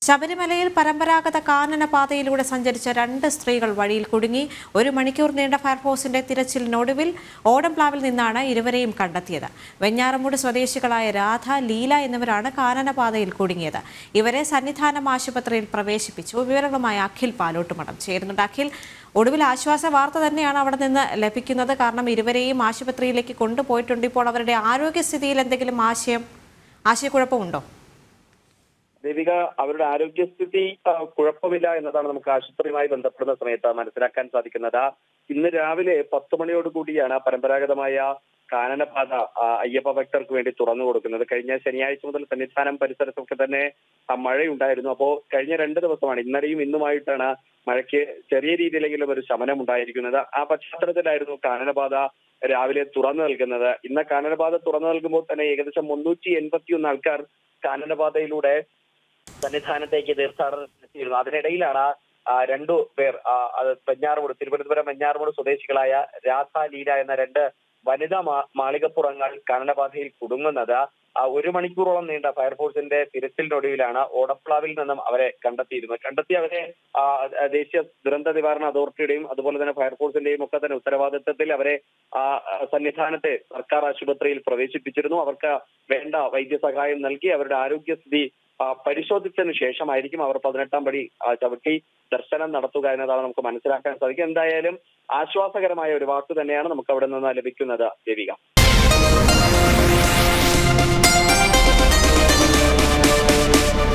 ശബരിമലയിൽ പരമ്പരാഗത കാനന പാതയിലൂടെ സഞ്ചരിച്ച രണ്ട് സ്ത്രീകൾ വഴിയിൽ കുടുങ്ങി. 1 മണിക്കൂർ നീണ്ട ഫയർഫോഴ്സിന്റെ തിരച്ചിലിനൊടുവിൽ ഓടംപ്ലാവിൽ നിന്നാണ് ഇരുവരെയും കണ്ടെത്തിയത്. വെഞ്ഞാറമൂട് സ്വദേശികളായ രാധ, ലീല എന്നിവരാണ് കാനന പാതയിൽ കുടുങ്ങിയത്. ഇവരെ സന്നിധാനം ആശുപത്രിയിൽ പ്രവേശിപ്പിച്ചു. വിവരങ്ങളുമായി അഖിൽ പാലോട്ടുമഠം ചേരുന്നുണ്ട്. അഖിൽ, ഒടുവിൽ ആശ്വാസ വാർത്ത തന്നെയാണ് അവിടെ നിന്ന് ലഭിക്കുന്നത്. കാരണം ഇരുവരെയും ആശുപത്രിയിലേക്ക് കൊണ്ടുപോയിട്ടുണ്ട്. ഇപ്പോൾ അവരുടെ ആരോഗ്യസ്ഥിതിയിൽ എന്തെങ്കിലും ആശയക്കുഴപ്പമുണ്ടോ? ദേവിക, അവരുടെ ആരോഗ്യസ്ഥിതി കുഴപ്പമില്ല എന്നതാണ് നമുക്ക് ആശുപത്രിയുമായി ബന്ധപ്പെടുന്ന സമയത്ത് മനസ്സിലാക്കാൻ സാധിക്കുന്നത്. ഇന്ന് രാവിലെ 10 മണിയോടുകൂടിയാണ് പരമ്പരാഗതമായ കാനനപാത അയ്യപ്പ ഭക്തർക്ക് വേണ്ടി തുറന്നു കൊടുക്കുന്നത്. കഴിഞ്ഞ ശനിയാഴ്ച മുതൽ സന്നിധാനം പരിസരത്തൊക്കെ തന്നെ മഴയുണ്ടായിരുന്നു. അപ്പോൾ കഴിഞ്ഞ 2 ദിവസമാണ്, ഇന്നലെയും ഇന്നുമായിട്ടാണ് മഴയ്ക്ക് ചെറിയ രീതിയിലെങ്കിലും ഒരു ശമനം ഉണ്ടായിരിക്കുന്നത്. ആ പശ്ചാത്തലത്തിലായിരുന്നു കാനനപാത രാവിലെ തുറന്നു നൽകുന്നത്. ഇന്ന് കാനനപാത തുറന്നു നൽകുമ്പോൾ തന്നെ ഏകദേശം 381 ആൾക്കാർ കാനനപാതയിലൂടെ സന്നിധാനത്തേക്ക് തീർത്ഥാടനം എത്തിയിരുന്നു. അതിനിടയിലാണ് 2 പേർ തിരുവനന്തപുരം വെഞ്ഞാറമൂട് സ്വദേശികളായ രാധ, ലീല എന്ന 2 വനിതാ മാളികപ്പുറങ്ങൾ കാനനപാതയിൽ കുടുങ്ങുന്നത്. 1 മണിക്കൂറോളം നീണ്ട ഫയർഫോഴ്സിന്റെ തിരച്ചിലിനൊടുവിലാണ് ഓടംപ്ലാവിൽ നിന്നും അവരെ കണ്ടെത്തി അവരെ ദേശീയ ദുരന്ത നിവാരണ അതോറിറ്റിയുടെയും അതുപോലെ തന്നെ ഫയർഫോഴ്സിന്റെയും ഒക്കെ തന്നെ ഉത്തരവാദിത്തത്തിൽ അവരെ സന്നിധാനത്തെ സർക്കാർ ആശുപത്രിയിൽ പ്രവേശിപ്പിച്ചിരുന്നു. അവർക്ക് വേണ്ട വൈദ്യസഹായം നൽകി അവരുടെ ആരോഗ്യസ്ഥിതി പരിശോധിച്ചതിന് ശേഷമായിരിക്കും അവർ 18-ാം പടി ചവിട്ടി ദർശനം നടത്തുക എന്നതാണ് നമുക്ക് മനസ്സിലാക്കാൻ സാധിക്കും. എന്തായാലും ആശ്വാസകരമായ ഒരു വാക്ക് തന്നെയാണ് നമുക്ക് അവിടെ നിന്ന് ലഭിക്കുന്നത്, ദേവിക.